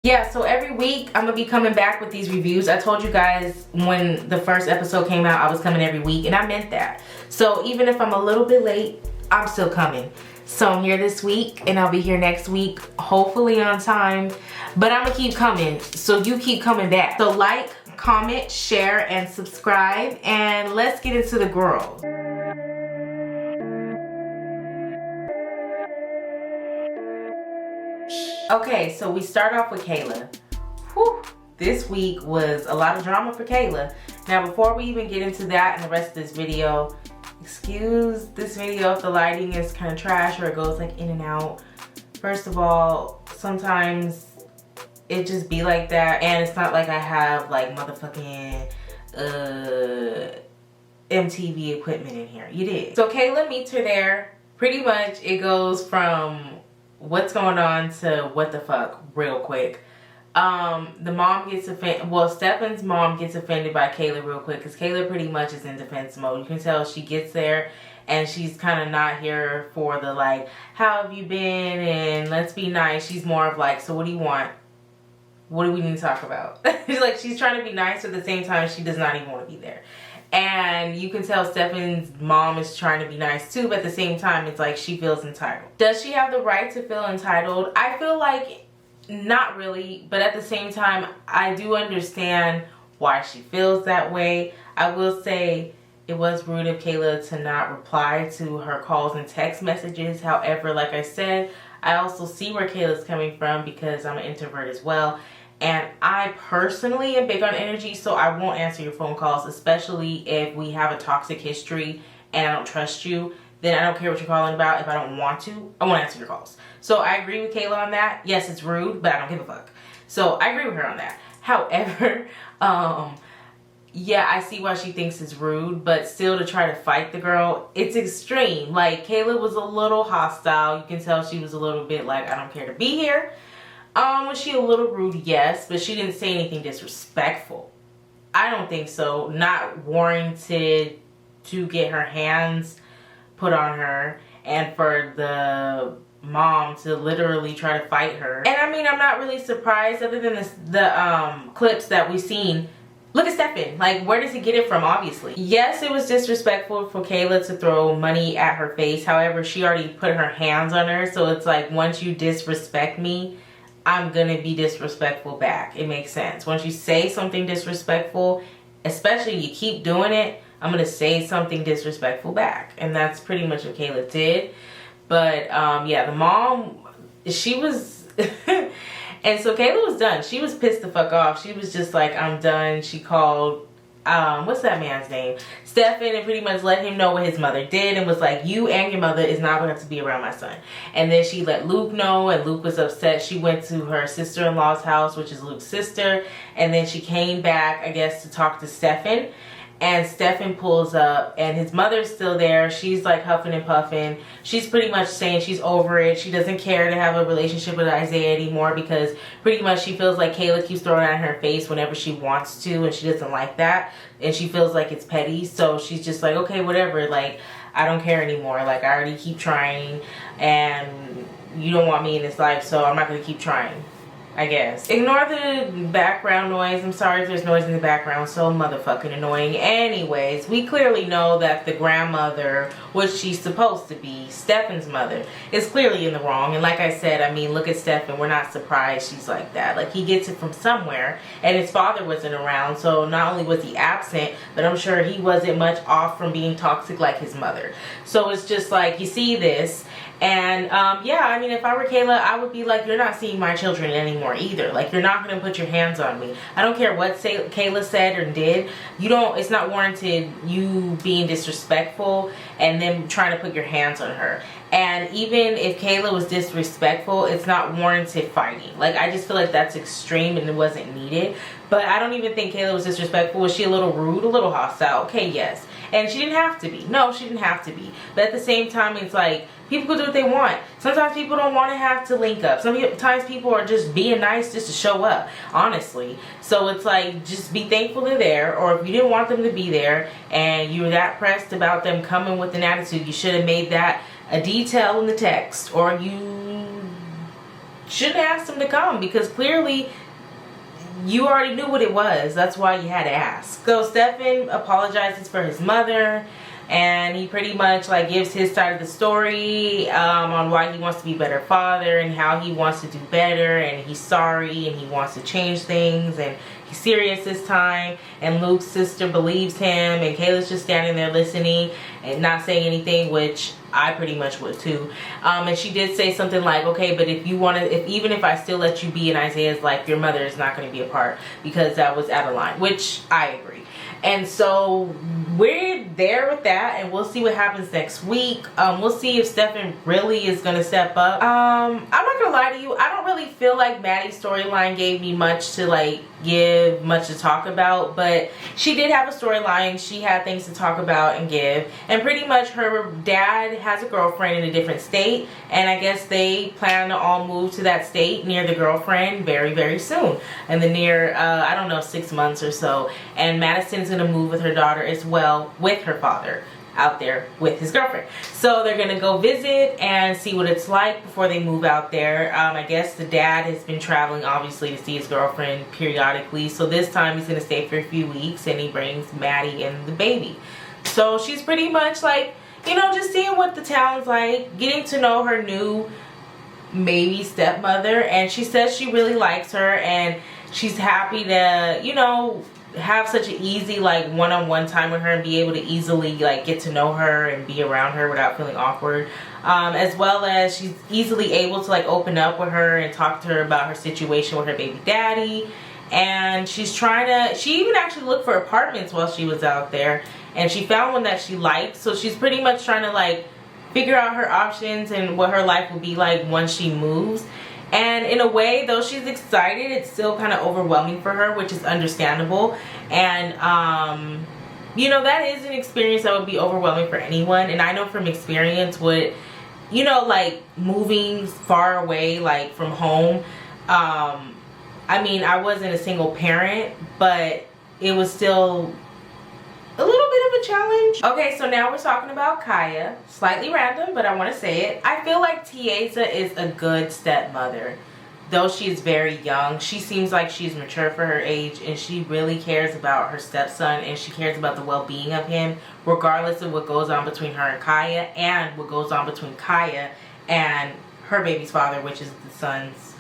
Yeah, so every week I'm gonna be coming back with these reviews. I told you guys when the first episode came out I was coming every week, and I meant that. So even if I'm a little bit late, I'm still coming. So I'm here this week and I'll be here next week, hopefully on time, but I'm gonna keep coming, so you keep coming back. So like, comment, share, and subscribe, and let's get into the girl. Okay, so we start off with KAYLA. Whew, this week was a lot of drama for KAYLA. Now before we even get into that and the rest of this video, excuse this video if the lighting is kind of trash or it goes like in and out. First of all, sometimes it just be like that, and it's not like I have like motherfucking MTV equipment in here. You did. So KAYLA meets her there. Pretty much it goes from what's going on to what the fuck real quick. The mom gets offended. Well, Stefan's mom gets offended by KAYLA real quick because KAYLA pretty much is in defense mode. You can tell she gets there and she's kind of not here for the like, how have you been and let's be nice. She's more of like, so what do you want? What do we need to talk about? Like, she's trying to be nice, at the same time she does not even want to be there. And you can tell Stefan's mom is trying to be nice too, but at the same time it's like she feels entitled. Does she have the right to feel entitled? I feel like not really, but at the same time I do understand why she feels that way. I will say it was rude of KAYLA to not reply to her calls and text messages. However, like I said, I also see where KAYLA's coming from because I'm an introvert as well. And I personally am big on energy, so I won't answer your phone calls, especially if we have a toxic history and I don't trust you. Then I don't care what you're calling about. If I don't want to, I won't answer your calls. So I agree with KAYLA on that. Yes, it's rude, but I don't give a fuck. So I agree with her on that. However, yeah, I see why she thinks it's rude, but still to try to fight the girl, it's extreme. Like, KAYLA was a little hostile. You can tell she was a little bit like, I don't care to be here. Was she a little rude? Yes, but she didn't say anything disrespectful. I don't think so. Not warranted to get her hands put on her and for the mom to literally try to fight her. And I mean, I'm not really surprised, other than the clips that we've seen. Look at Stefan. Like, where does he get it from? Obviously. Yes, it was disrespectful for KAYLA to throw money at her face. However, she already put her hands on her. So it's like, once you disrespect me, I'm gonna be disrespectful back. It makes sense. Once you say something disrespectful, especially you keep doing it, I'm gonna say something disrespectful back. And that's pretty much what KAYLA did. But yeah, the mom, she was and so KAYLA was done. She was pissed the fuck off. She was just like, I'm done. She called what's that man's name? Stefan, and pretty much let him know what his mother did and was like, you and your mother is not going to have to be around my son. And then she let Luke know, and Luke was upset. She went to her sister-in-law's house, which is Luke's sister, and then she came back, I guess, to talk to Stefan. And Stefan pulls up and his mother's still there. She's like huffing and puffing. She's pretty much saying she's over it. She doesn't care to have a relationship with Isaiah anymore because pretty much she feels like KAYLA keeps throwing it in her face whenever she wants to, and she doesn't like that. And she feels like it's petty. So she's just like, okay, whatever. Like, I don't care anymore. Like, I already keep trying and you don't want me in this life, so I'm not going to keep trying, I guess. Ignore the background noise. I'm sorry if there's noise in the background. So motherfucking annoying. Anyways, we clearly know that the grandmother, which she's supposed to be, Stefan's mother, is clearly in the wrong. And like I said, I mean, look at Stefan. We're not surprised she's like that. Like, he gets it from somewhere. And his father wasn't around. So not only was he absent, but I'm sure he wasn't much off from being toxic like his mother. So it's just like, you see this. And yeah, I mean, if I were KAYLA, I would be like, you're not seeing my children anymore either. Like, you're not going to put your hands on me. I don't care what KAYLA said or did. It's not warranted you being disrespectful and then trying to put your hands on her. And even if KAYLA was disrespectful, it's not warranted fighting. Like, I just feel like that's extreme and it wasn't needed. But I don't even think KAYLA was disrespectful. Was she a little rude, a little hostile? Okay, yes. And she didn't have to be. No, she didn't have to be. But at the same time, it's like, people can do what they want. Sometimes people don't want to have to link up. Sometimes people are just being nice just to show up, honestly. So it's like, just be thankful they're there. Or if you didn't want them to be there and you were that pressed about them coming with an attitude, you should have made that a detail in the text. Or you shouldn't have asked him to come, because clearly you already knew what it was. That's why you had to ask. So Stefan apologizes for his mother, and he pretty much like gives his side of the story on why he wants to be a better father and how he wants to do better, and he's sorry and he wants to change things, and he's serious this time. And Luke's sister believes him, and KAYLA's just standing there listening and not saying anything, which I pretty much would too. And she did say something like, okay, but if you want to, even if I still let you be in Isaiah's life, your mother is not going to be a part, because that was out of line, which I agree. And so we're there with that, and we'll see what happens next week. We'll see if Stefan really is going to step up. I'm not going to lie to you. I don't really feel like Maddie's storyline gave me much to like give, much to talk about, but she did have a storyline. She had things to talk about and give, and pretty much her dad has a girlfriend in a different state, and I guess they plan to all move to that state near the girlfriend very, very soon, in the near I don't know, 6 months or so. And Madison's gonna move with her daughter as well, with her father out there with his girlfriend. So they're gonna go visit and see what it's like before they move out there. I guess the dad has been traveling obviously to see his girlfriend periodically, so this time he's gonna stay for a few weeks, and he brings Maddie and the baby. So she's pretty much like, you know, just seeing what the town's like, getting to know her new maybe stepmother, and she says she really likes her, and she's happy to, you know, have such an easy like one-on-one time with her and be able to easily like get to know her and be around her without feeling awkward, as well as she's easily able to like open up with her and talk to her about her situation with her baby daddy. And she's trying to, she even actually looked for apartments while she was out there, and she found one that she liked. So she's pretty much trying to like figure out her options and what her life will be like once she moves. And in a way, though she's excited, it's still kind of overwhelming for her, which is understandable. And you know, that is an experience that would be overwhelming for anyone. And I know from experience with, you know, like moving far away like from home, I mean, I wasn't a single parent, but it was still a little bit of a challenge. Okay, so now we're talking about Kaya. Slightly random, but I want to say it. I feel like Tiesa is a good stepmother. Though she is very young, she seems like she's mature for her age, and she really cares about her stepson, and she cares about the well-being of him, regardless of what goes on between her and Kaya, and what goes on between Kaya and her baby's father, which is the son's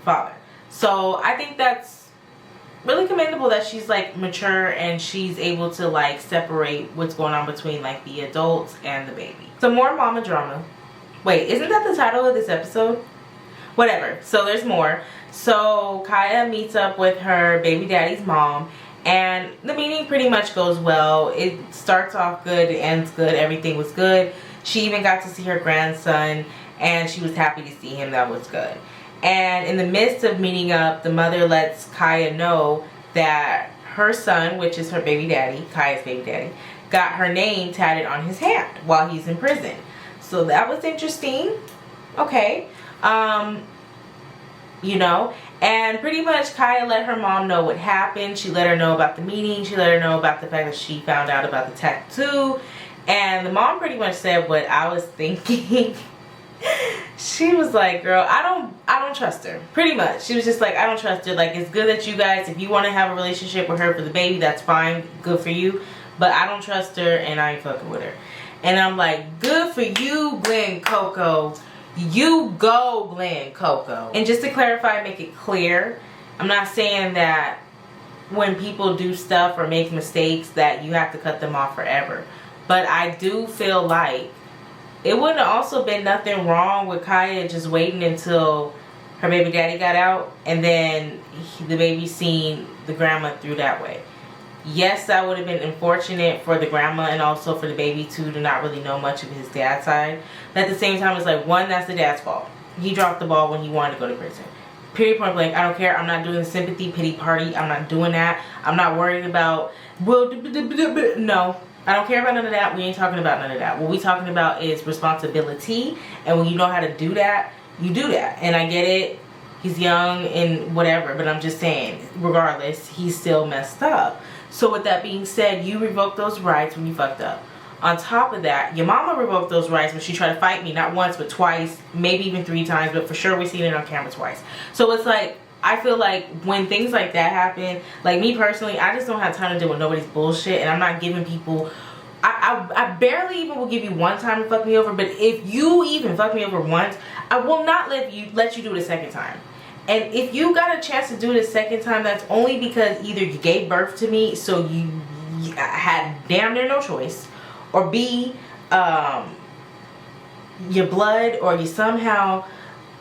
father. So I think that's really commendable that she's like mature and she's able to like separate what's going on between like the adults and the baby. Some more mama drama. Wait, isn't that the title of this episode? Whatever. So there's more. So Kaya meets up with her baby daddy's mom, and the meeting pretty much goes well. It starts off good, it ends good, everything was good. She even got to see her grandson, and she was happy to see him. That was good. And in the midst of meeting up, the mother lets Kaya know that her son, which is her baby daddy, Kaya's baby daddy, got her name tatted on his hand while he's in prison. So that was interesting. Okay. You know, and pretty much Kaya let her mom know what happened. She let her know about the meeting. She let her know about the fact that she found out about the tattoo. And the mom pretty much said what I was thinking. She was like, girl, I don't trust her. Pretty much. She was just like, I don't trust her. Like, it's good that you guys, if you want to have a relationship with her for the baby, that's fine. Good for you. But I don't trust her, and I ain't fucking with her. And I'm like, good for you, Glenn Coco. You go, Glenn Coco. And just to clarify, make it clear, I'm not saying that when people do stuff or make mistakes that you have to cut them off forever. But I do feel like it wouldn't have also been nothing wrong with Kaya just waiting until her baby daddy got out, and then the baby seen the grandma through that way. Yes, that would have been unfortunate for the grandma and also for the baby too, to not really know much of his dad's side. But at the same time, it's like, one, that's the dad's fault. He dropped the ball when he wanted to go to prison. Period, point blank. I don't care. I'm not doing the sympathy pity party. I'm not doing that. I'm not worried about, well, no. I don't care about none of that. We ain't talking about none of that. What we talking about is responsibility. And when you know how to do that, you do that. And I get it. He's young and whatever. But I'm just saying, regardless, he's still messed up. So with that being said, you revoked those rights when you fucked up. On top of that, your mama revoked those rights, but she tried to fight me, not once, but twice, maybe even 3 times, but for sure we've seen it on camera twice. So it's like, I feel like when things like that happen, like me personally, I just don't have time to deal with nobody's bullshit, and I'm not giving people, I barely even will give you one time to fuck me over, but if you even fuck me over once, I will not let you do it a second time. And if you got a chance to do it a second time, that's only because either you gave birth to me, so you had damn near no choice, or B, your blood, or you somehow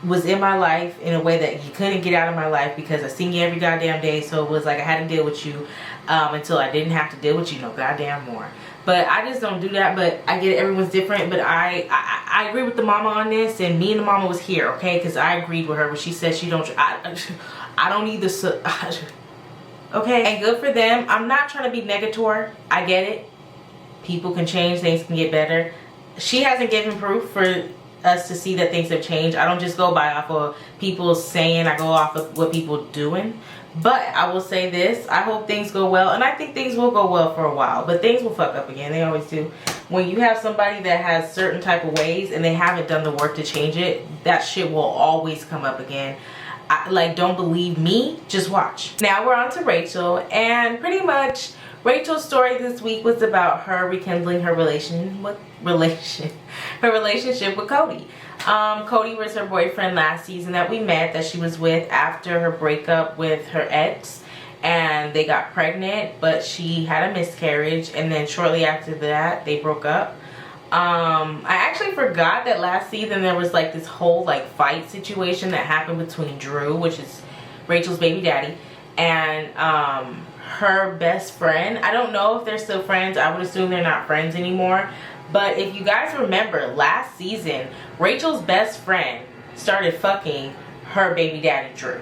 was in my life in a way that you couldn't get out of my life because I seen you every goddamn day, so it was like I had to deal with you until I didn't have to deal with you no goddamn more. But I just don't do that. But I get it, everyone's different, but I agree with the mama on this, and me and the mama was here, okay, because I agreed with her when she said she don't, I don't need this, okay, and good for them. I'm not trying to be negator, I get it, people can change, things can get better. She hasn't given proof for us to see that things have changed. I don't just go by off of people saying, I go off of what people doing. But I will say this, I hope things go well, and I think things will go well for a while, but things will fuck up again. They always do. When you have somebody that has certain type of ways and they haven't done the work to change it, that shit will always come up again. Like, don't believe me, just watch. Now we're on to Rachel, and pretty much Rachel's story this week was about her rekindling her relationship with Cody. Cody was her boyfriend last season that we met, that she was with after her breakup with her ex, and they got pregnant, but she had a miscarriage, and then shortly after that they broke up. I actually forgot that last season there was like this whole like fight situation that happened between Drew, which is Rachel's baby daddy, and her best friend. I don't know if they're still friends. I would assume they're not friends anymore. But if you guys remember, last season, Rachel's best friend started fucking her baby daddy, Drew.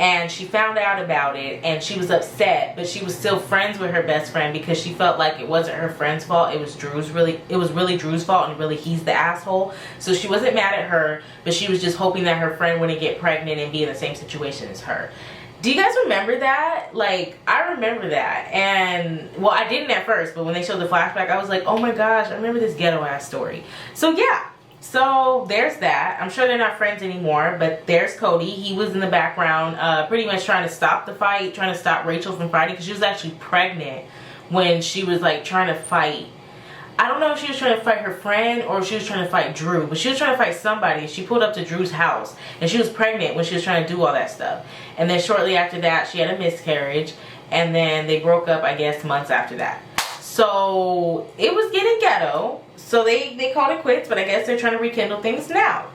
And she found out about it, and she was upset, but she was still friends with her best friend because she felt like it wasn't her friend's fault. It was really Drew's fault, and really he's the asshole. So she wasn't mad at her, but she was just hoping that her friend wouldn't get pregnant and be in the same situation as her. Do you guys remember that? Like, I remember that. And, well, I didn't at first, but when they showed the flashback, I was like, oh my gosh, I remember this ghetto ass story. So yeah, so there's that. I'm sure they're not friends anymore, but there's Cody. He was in the background pretty much trying to stop the fight, trying to stop Rachel from fighting, because she was actually pregnant when she was like trying to fight. I don't know if she was trying to fight her friend or if she was trying to fight Drew, but she was trying to fight somebody. She pulled up to Drew's house, and she was pregnant when she was trying to do all that stuff. And then shortly after that, she had a miscarriage, and then they broke up, I guess, months after that. So it was getting ghetto. So they called it quits, but I guess they're trying to rekindle things now.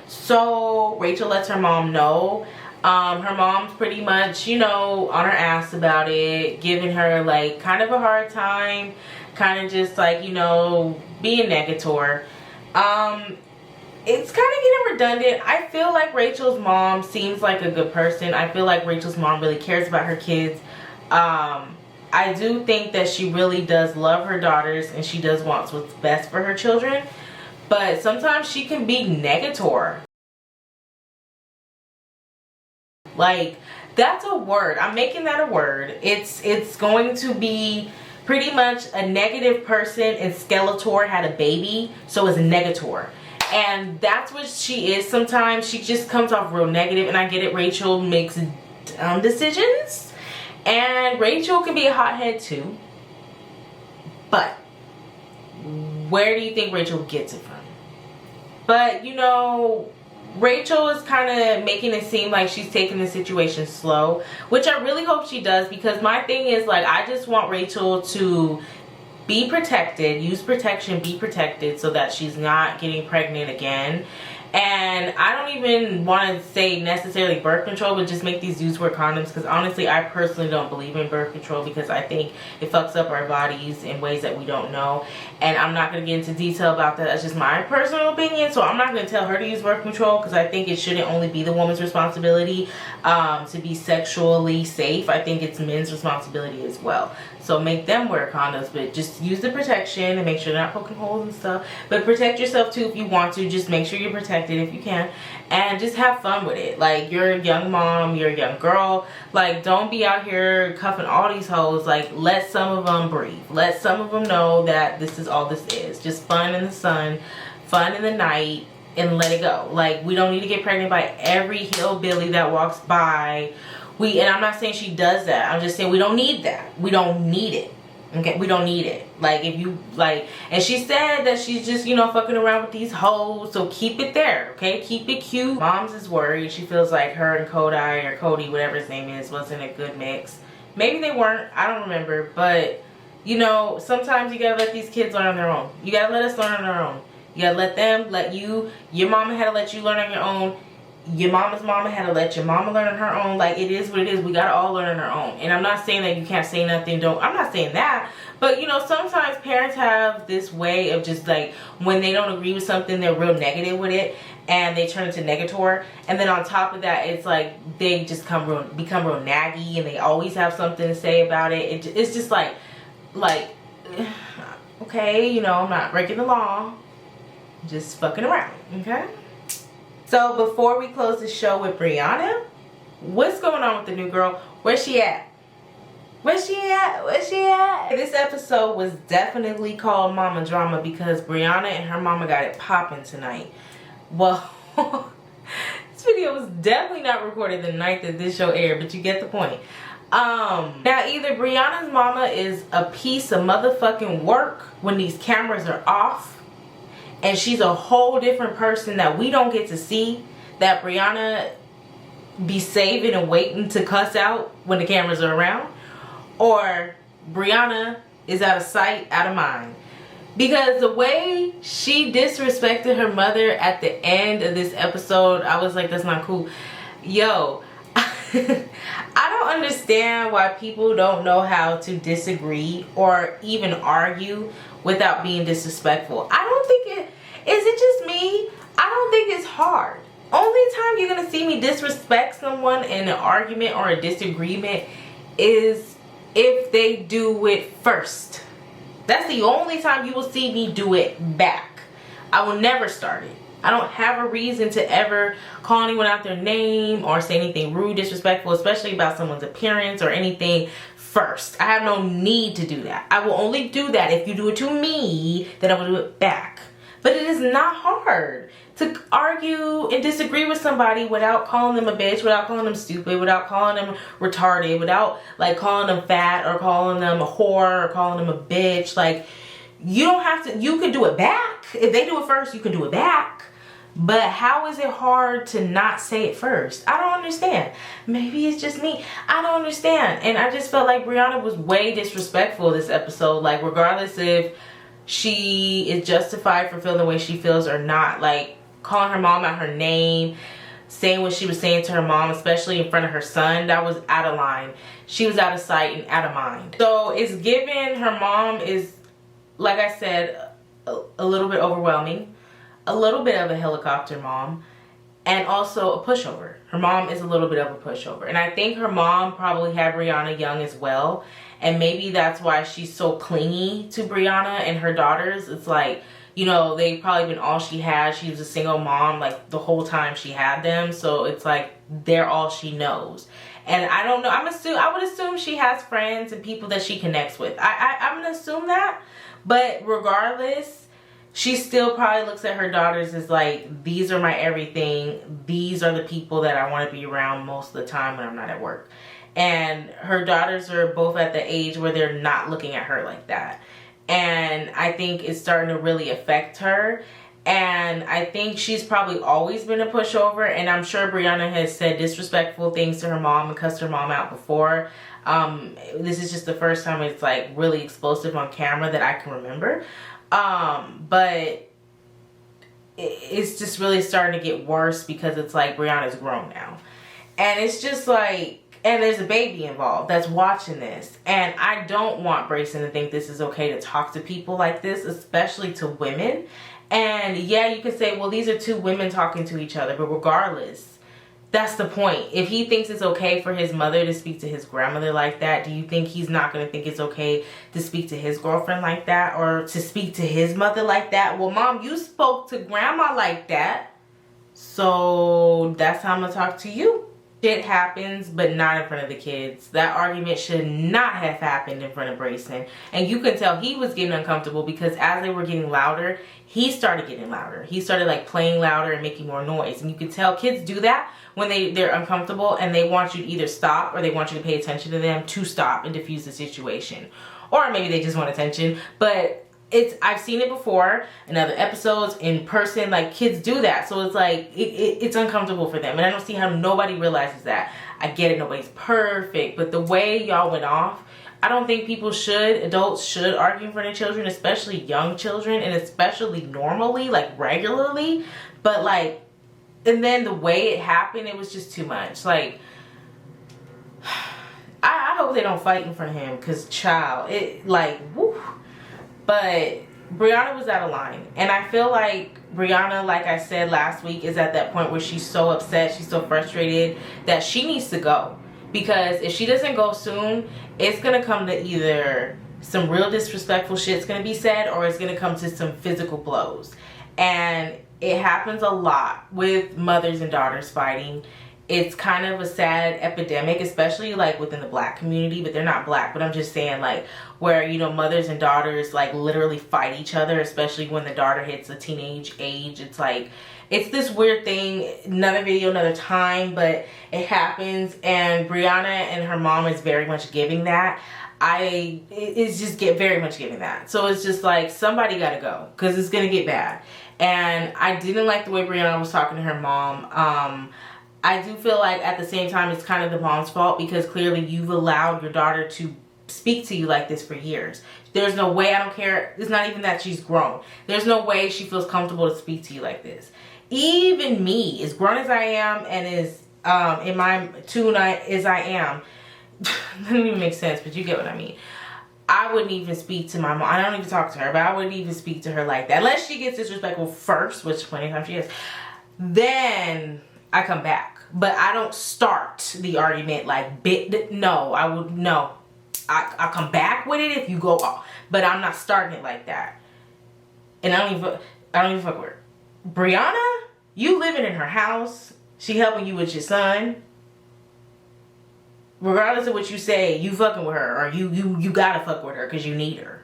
So Rachel lets her mom know. Her mom's pretty much, you know, on her ass about it, giving her like kind of a hard time, kind of just like, you know, being negator. It's kind of getting redundant. I feel like Rachel's mom seems like a good person. I feel like Rachel's mom really cares about her kids. I do think that she really does love her daughters, and she does want what's best for her children, but sometimes she can be negator. Like, that's a word. I'm making that a word. It's going to be pretty much a negative person, and Skeletor had a baby, so it's a negator. And that's what she is sometimes. She just comes off real negative, and I get it. Rachel makes dumb decisions, and Rachel can be a hothead too. But where do you think Rachel gets it from? But, you know, Rachel is kind of making it seem like she's taking the situation slow, which I really hope she does, because my thing is, like, I just want Rachel to be protected, use protection, be protected, so that she's not getting pregnant again. And I don't even want to say necessarily birth control, but just make these dudes wear condoms, because honestly I personally don't believe in birth control, because I think it fucks up our bodies in ways that we don't know. And I'm not going to get into detail about that. That's just my personal opinion, so I'm not going to tell her to use birth control, because I think it shouldn't only be the woman's responsibility to be sexually safe. I think it's men's responsibility as well. So make them wear condoms, but just use the protection and make sure they're not poking holes and stuff. But protect yourself too if you want to. Just make sure you're protected. protect it if you can, and just have fun with it. Like, you're a young mom, you're a young girl. Like, don't be out here cuffing all these hoes. Like, let some of them breathe. Let some of them know that this is all this is. Just fun in the sun, fun in the night, and let it go. Like, we don't need to get pregnant by every hillbilly that walks by. And I'm not saying she does that. I'm just saying we don't need that. We don't need it. Okay, we don't need it. Like, if you, like, and she said that she's just, you know, fucking around with these hoes, so keep it there, okay? Keep it cute. Mom's is worried. She feels like her and Cody, whatever his name is, wasn't a good mix. Maybe they weren't. I don't remember. But, you know, sometimes you gotta let these kids learn on their own. You gotta let us learn on our own. You gotta let them, let you. Your mama had to let you learn on your own. Your mama's mama had to let your mama learn on her own. Like, it is what it is. We gotta all learn on our own. And I'm not saying that you can't say nothing. I'm not saying that. But, you know, sometimes parents have this way of just, like, when they don't agree with something, they're real negative with it. And they turn into negator. And then on top of that, it's like they just become real naggy. And they always have something to say about it. It's just like, okay, you know, I'm not breaking the law. Just fucking around, okay? So before we close the show with Brianna, what's going on with the new girl? Where's she at? Where's she at? Where's she at? This episode was definitely called Mama Drama because Brianna and her mama got it popping tonight. Well, this video was definitely not recorded the night that this show aired, but you get the point. Now either Brianna's mama is a piece of motherfucking work when these cameras are off, and she's a whole different person that we don't get to see, that Brianna be saving and waiting to cuss out when the cameras are around. Or Brianna is out of sight, out of mind. Because the way she disrespected her mother at the end of this episode, I was like, that's not cool. Yo, I don't understand why people don't know how to disagree or even argue without being disrespectful. I don't think is it just me? I don't think it's hard. Only time you're gonna see me disrespect someone in an argument or a disagreement is if they do it first. That's the only time you will see me do it back. I will never start it. I don't have a reason to ever call anyone out their name or say anything rude, disrespectful, especially about someone's appearance or anything first. I have no need to do that. I will only do that if you do it to me, then I will do it back. But it is not hard to argue and disagree with somebody without calling them a bitch, without calling them stupid, without calling them retarded, without like calling them fat or calling them a whore or calling them a bitch. Like, you don't have to, you can do it back. If they do it first, you can do it back. But how is it hard to not say it first? I don't understand. Maybe it's just me. I don't understand. And I just felt like Brianna was way disrespectful this episode. Like, regardless if she is justified for feeling the way she feels or not, like calling her mom out her name, saying what she was saying to her mom, especially in front of her son, that was out of line. She was out of sight and out of mind. So it's given, her mom is, like I said, a little bit overwhelming, a little bit of a helicopter mom, and also a pushover. Her mom is a little bit of a pushover. And I think her mom probably had Brianna young as well. And maybe that's why she's so clingy to Brianna and her daughters. It's like, you know, they've probably been all she had. She was a single mom like the whole time she had them. So it's like they're all she knows. And I don't know. I would assume she has friends and people that she connects with. I'm going to assume that. But regardless, she still probably looks at her daughters as like, these are my everything. These are the people that I want to be around most of the time when I'm not at work. And her daughters are both at the age where they're not looking at her like that. And I think it's starting to really affect her. And I think she's probably always been a pushover. And I'm sure Brianna has said disrespectful things to her mom and cussed her mom out before. This is just the first time it's like really explosive on camera that I can remember. But it's just really starting to get worse because it's like Brianna's grown now. And it's just like, and there's a baby involved that's watching this. And I don't want Brayson to think this is okay to talk to people like this, especially to women. And yeah, you could say, well, these are two women talking to each other. But regardless, that's the point. If he thinks it's okay for his mother to speak to his grandmother like that, do you think he's not going to think it's okay to speak to his girlfriend like that? Or to speak to his mother like that? Well, Mom, you spoke to Grandma like that. So that's how I'm gonna talk to you. Shit happens, but not in front of the kids. That argument should not have happened in front of Brayson. And you can tell he was getting uncomfortable because as they were getting louder, he started getting louder. He started like playing louder and making more noise. And you can tell kids do that when they're uncomfortable and they want you to either stop or they want you to pay attention to them to stop and diffuse the situation. Or maybe they just want attention. But I've seen it before in other episodes, in person, like kids do that. So it's like, it's uncomfortable for them. And I don't see how nobody realizes that. I get it, nobody's perfect. But the way y'all went off, I don't think adults should argue in front of children, especially young children, and especially normally, like regularly. But like, and then the way it happened, it was just too much. Like, I hope they don't fight in front of him, because child, woo. But Brianna was out of line. And I feel like Brianna, like I said last week, is at that point where she's so upset, she's so frustrated that she needs to go. Because if she doesn't go soon, it's going to come to either some real disrespectful shit's going to be said, or it's going to come to some physical blows. And it happens a lot with mothers and daughters fighting. It's kind of a sad epidemic, especially like within the Black community, but they're not Black, but I'm just saying like where, you know, mothers and daughters like literally fight each other, especially when the daughter hits a teenage age. It's like, it's this weird thing, another video, another time, but it happens. And Brianna and her mom is very much giving that. It's just very much giving that. So it's just like, somebody gotta go, because it's gonna get bad. And I didn't like the way Brianna was talking to her mom. I do feel like at the same time it's kind of the mom's fault, because clearly you've allowed your daughter to speak to you like this for years. There's no way, I don't care, it's not even that she's grown. There's no way she feels comfortable to speak to you like this. Even me, as grown as I am and as in my tune as I am, doesn't even make sense, but you get what I mean. I wouldn't even speak to my mom. I don't even talk to her, but I wouldn't even speak to her like that. Unless she gets disrespectful first, which plenty of times she is. Then I come back. But I don't start the argument like, no, I would, no. I'll come back with it if you go off. But I'm not starting it like that. And I don't even fuck with her. Brianna, you living in her house. She helping you with your son. Regardless of what you say, you fucking with her. Or you gotta fuck with her because you need her.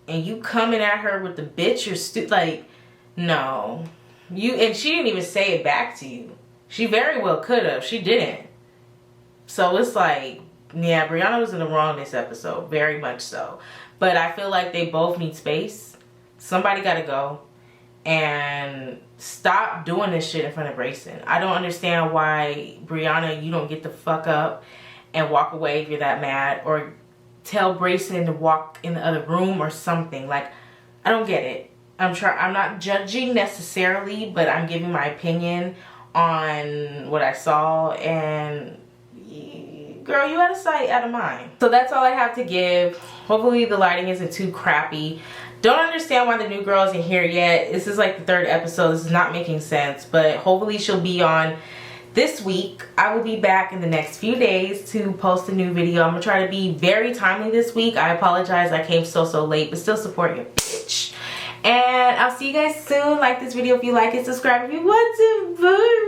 And you coming at her with the bitch or like, no. And she didn't even say it back to you. She very well could have. She didn't. So it's like, yeah, Brianna was in the wrong this episode. Very much so. But I feel like they both need space. Somebody gotta go. And stop doing this shit in front of Brayson. I don't understand why, Brianna, you don't get the fuck up and walk away if you're that mad. Or tell Brayson to walk in the other room or something. Like, I don't get it. I'm not judging necessarily, but I'm giving my opinion on what I saw. And girl, you out of sight, out of mind. So that's all I have to give. Hopefully the lighting isn't too crappy. Don't understand why the new girl isn't here yet. This is like the 3rd episode. This is not making sense, but hopefully she'll be on this week. I will be back in the next few days to post a new video. I'm gonna try to be very timely this week. I apologize I came so late, but still support your bitch. And I'll see you guys soon. Like this video if you like it. Subscribe if you want to. Bye.